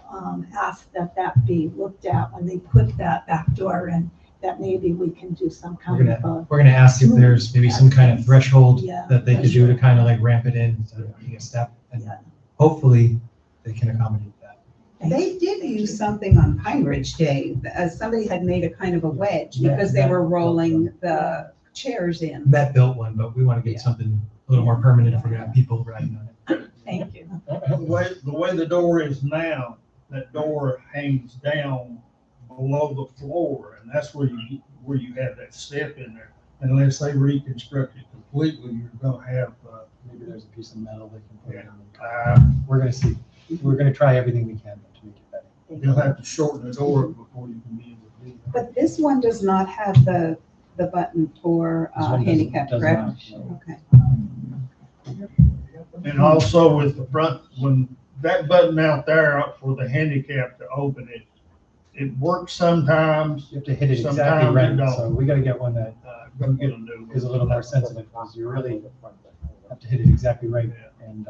asked that be looked at when they put that back door in, that maybe we can do some kind of We're gonna ask if there's maybe some kind of threshold Yeah, that they could do to kind of like ramp it in instead of being a step. And Yeah. hopefully they can accommodate that. They did use something on Pine Ridge Day. Somebody had made a kind of a wedge because they were rolling the chairs in. Met built one, but we want to get something a little more permanent if we're gonna have people riding on it. Thank you. The way the door is now, that door hangs down below the floor, and that's where you have that step in there. Unless they reconstruct it completely, you're gonna have, Maybe there's a piece of metal they can put in. We're gonna see. We're gonna try everything we can to make it better. you'll have to shorten the door before you can be able to do that. But this one does not have the button for This one doesn't- handicap, does correct? not, no. Okay. And also with the front, when that button out there for the handicap to open it, it works sometimes. You have to hit it exactly Sometimes you right. don't. So we gotta get one that Go get a new one. is a little more sensitive because you really have to hit it exactly right. And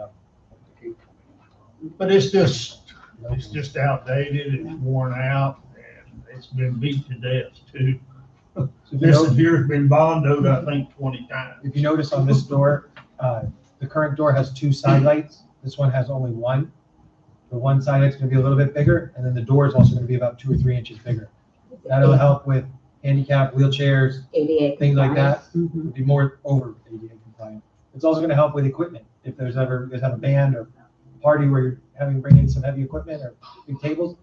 But it's just outdated, it's worn out, and it's been beat to death too. so if you This know- here's been bondoed, I think, 20 times. if you notice on this door, the current door has 2 side lights. This one has only one. The one side light's gonna be a little bit bigger, and then the door is also gonna be about 2 or 3 inches bigger. That'll help with handicap, wheelchairs, ADA things like that. compliance. Would be more over ADA compliant. It's also gonna help with equipment. If you guys have a band or party where you're having to bring in some heavy equipment or big tables,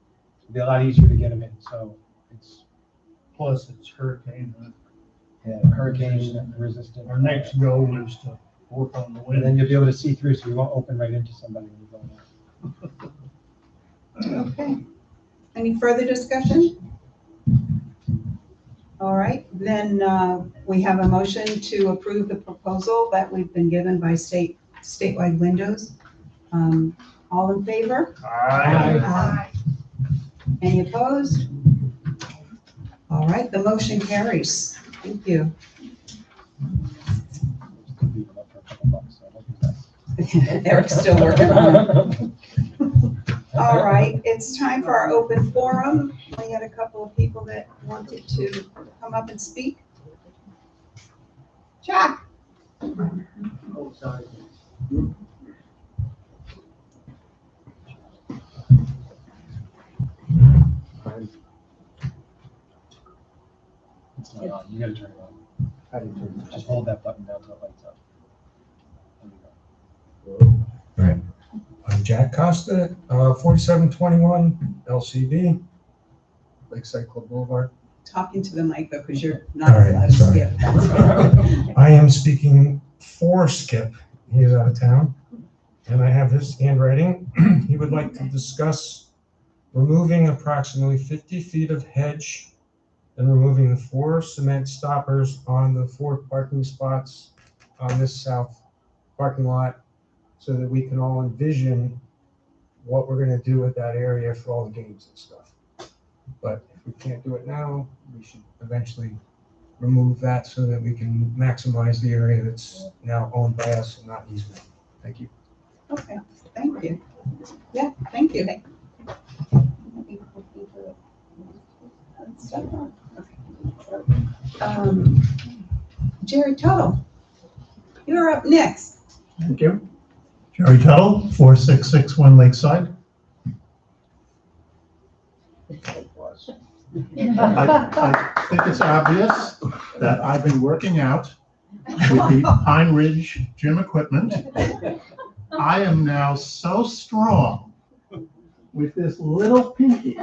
it'll be a lot easier to get them in. So it's Plus it's hurricane. hurricane resistant. Our next goal is to work on the And then windows. you'll be able to see through, so you won't open right into somebody when you're going out. Okay. Any further discussion? All right, then we have a motion to approve the proposal that we've been given by Statewide Windows. All in favor? Aye. Aye. Any opposed? All right, the motion carries. Thank you. Eric's still working on it. All right, it's time for our open forum. We had a couple of people that wanted to come up and speak. Jack? Oh, sorry. It's not on. You gotta turn it on. Just hold that button down till it lights up. There you go. I'm Jack Costa, 4721 LCB, Lakeside Club Boulevard. Talking to the mic though, because you're not All right, allowed to sorry. skip. I am speaking for Skip. He is out of town, and I have his handwriting. He would like to discuss removing approximately 50 feet of hedge and removing the 4 cement stoppers on the 4 parking spots on this south parking lot so that we can all envision what we're going to do with that area for all the games and stuff. But if we can't do it now, we should eventually remove that so that we can maximize the area that's now owned by us and not easement. Thank you. Okay, thank you. Yeah, thank you. Jerry Tuttle, you're up next. Thank you. Jerry Tuttle, 4661 Lakeside. I think it's obvious that I've been working out with the Pine Ridge gym equipment. I am now so strong with this little pinky.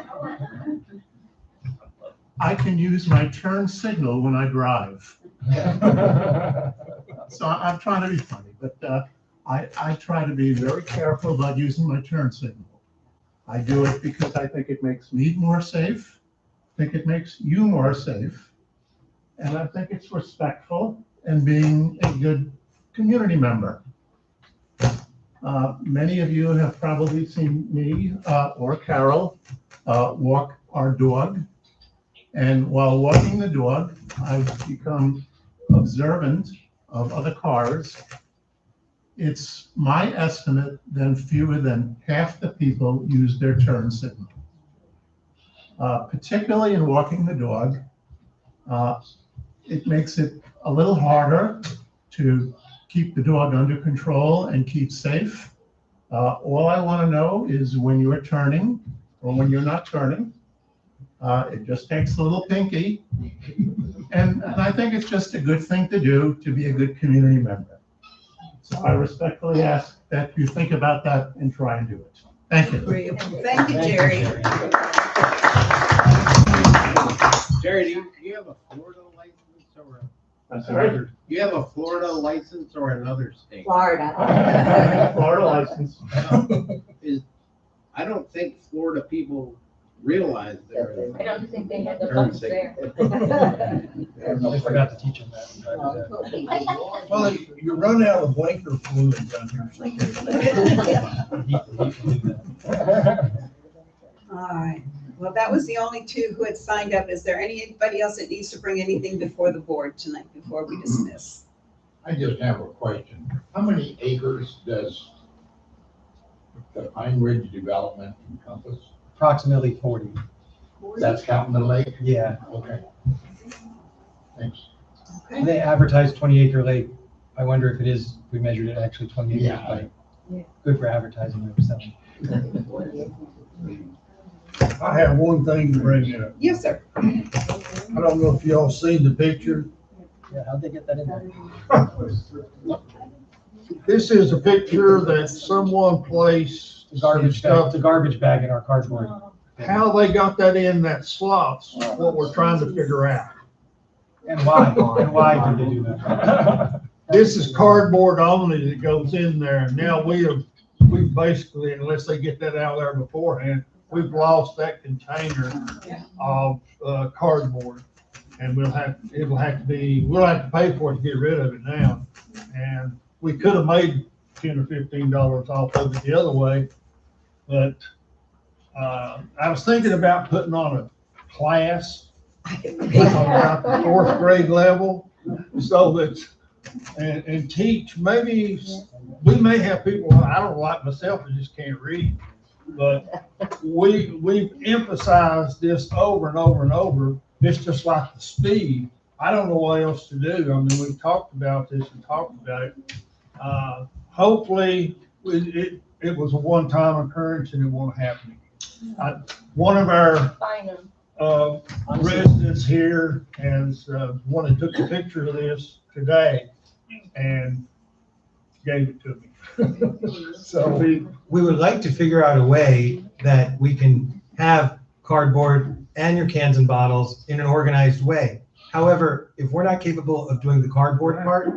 I can use my turn signal when I drive. So I'm trying to be funny, but I try to be very careful about using my turn signal. I do it because I think it makes me more safe. I think it makes you more safe. And I think it's respectful and being a good community member. Many of you have probably seen me or Carol walk our dog. And while walking the dog, I've become observant of other cars. It's my estimate that fewer than half the people use their turn signal. Particularly in walking the dog, it makes it a little harder to keep the dog under control and keep safe. All I want to know is when you're turning or when you're not turning. It just takes a little pinky. And I think it's just a good thing to do to be a good community member. So I respectfully ask that you think about that and try and do it. Thank you. Thank you, Jerry. Jerry, do you have a Florida license or I'm sorry? you have a Florida license or another state? Florida. Florida license. I don't think Florida people realize they're. I don't think they had the Turn funds signal. there. I forgot to teach him that. Well, you run out of blinker fluid down here. All right, well, that was the only 2 who had signed up. Is there anybody else that needs to bring anything before the board tonight, before we dismiss? I just have a question. How many acres does the Pine Ridge development encompass? Approximately 40. That's counting the lake? Yeah. Okay. Thanks. And they advertise 20-acre lake. I wonder if it is, we measured it actually 20 acres, Yeah. but good for advertising or selling. I have one thing to bring up. Yes, sir. I don't know if y'all seen the picture. Yeah, how'd they get that in there? This is a picture that someone placed. It's a garbage bag in our cardboard. How they got that in that slot's what we're trying to figure out. And why? And why did they do that? This is cardboard only that goes in there. And now we've basically, unless they get that out there beforehand, we've lost that container of cardboard. And we'll have to pay for it to get rid of it now. And we could have made $10 or $15 off of it the other way, but I was thinking about putting on a class, about the fourth grade level, so that, and teach, maybe, we may have people, I don't like myself, I just can't read. But we've emphasized this over and over and over. It's just like the speed. I don't know what else to do. I mean, we've talked about this and talked about it. Hopefully, it was a one-time occurrence and it won't happen again. One of our residents here has one that took a picture of this today and gave it to me. So we would like to figure out a way that we can have cardboard and your cans and bottles in an organized way. However, if we're not capable of doing the cardboard part,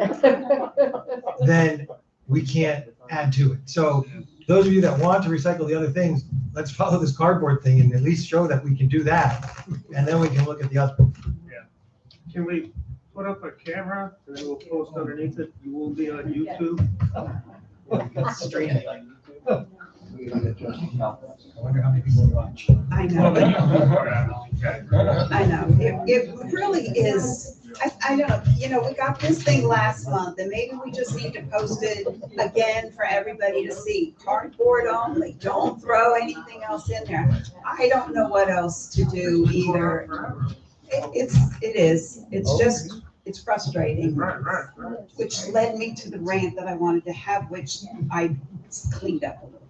then we can't add to it. So those of you that want to recycle the other things, let's follow this cardboard thing and at least show that we can do that. And then we can look at the other. Can we put up a camera and then we'll post underneath it? You will be on YouTube. Streaming on YouTube. I wonder how many people watch. I know. I know. It really is. I know, we got this thing last month and maybe we just need to post it again for everybody to see. Cardboard only, don't throw anything else in there. I don't know what else to do either. It's frustrating, which led me to the rant that I wanted to have, which I cleaned up a little bit.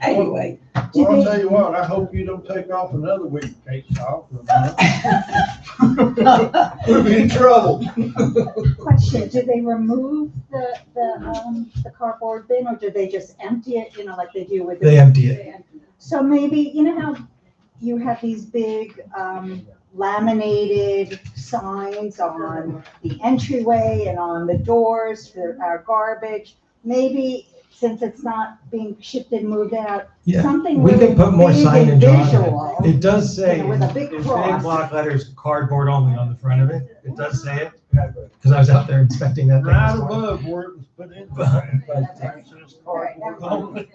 Anyway. Well, I'll tell you what, I hope you don't take off another week, Kate Shaw. We'll be in trouble. Question, did they remove the cardboard bin or did they just empty it, like they do with? They empty it. So maybe, how you have these big laminated signs on the entryway and on the doors for our garbage, maybe since it's not being shipped and moved out, Yeah, something we really can put more big and signage on visual, it. It does say, with a big in cross. big block letters, cardboard only on the front of it. It does say it, because I was out there inspecting that thing Right this morning. above where it was put in. It says cardboard only.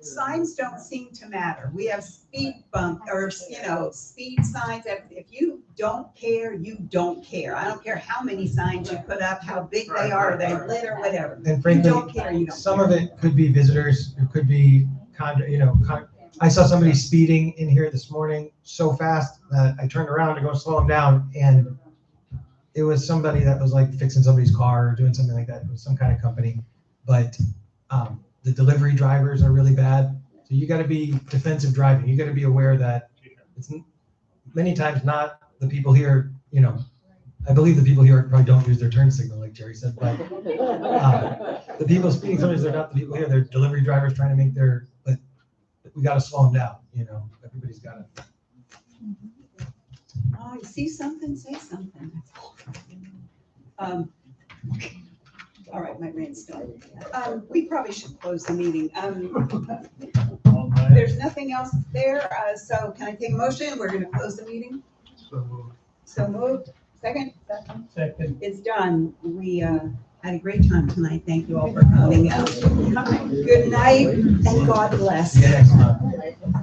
Signs don't seem to matter. We have speed bump or, speed signs. If you don't care, you don't care. I don't care how many signs you put up, how big they are, they lit or whatever. And You frankly, don't care, you don't some of it could be visitors, it could be, I saw somebody speeding in here this morning so fast that I turned around to go slow him down, and it was somebody that was like fixing somebody's car or doing something like that. It was some kind of company, but the delivery drivers are really bad. So you got to be defensive driving. You got to be aware that it's many times not the people here, I believe the people here probably don't use their turn signal, like Jerry said, but the people speeding, sometimes they're not the people here. They're delivery drivers trying to make but we got to slow them down. Everybody's got to. Oh, you see something, say something. All right, my rant's done. We probably should close the meeting. There's nothing else there, so can I take a motion? We're gonna close the meeting. So moved. Second? Second. It's done. We had a great time tonight. Thank you all for coming out. Good night and God bless.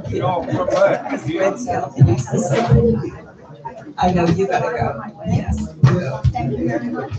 Y'all come back. Red Scout, nice to see you. I know you gotta go. Yes. Thank you very much.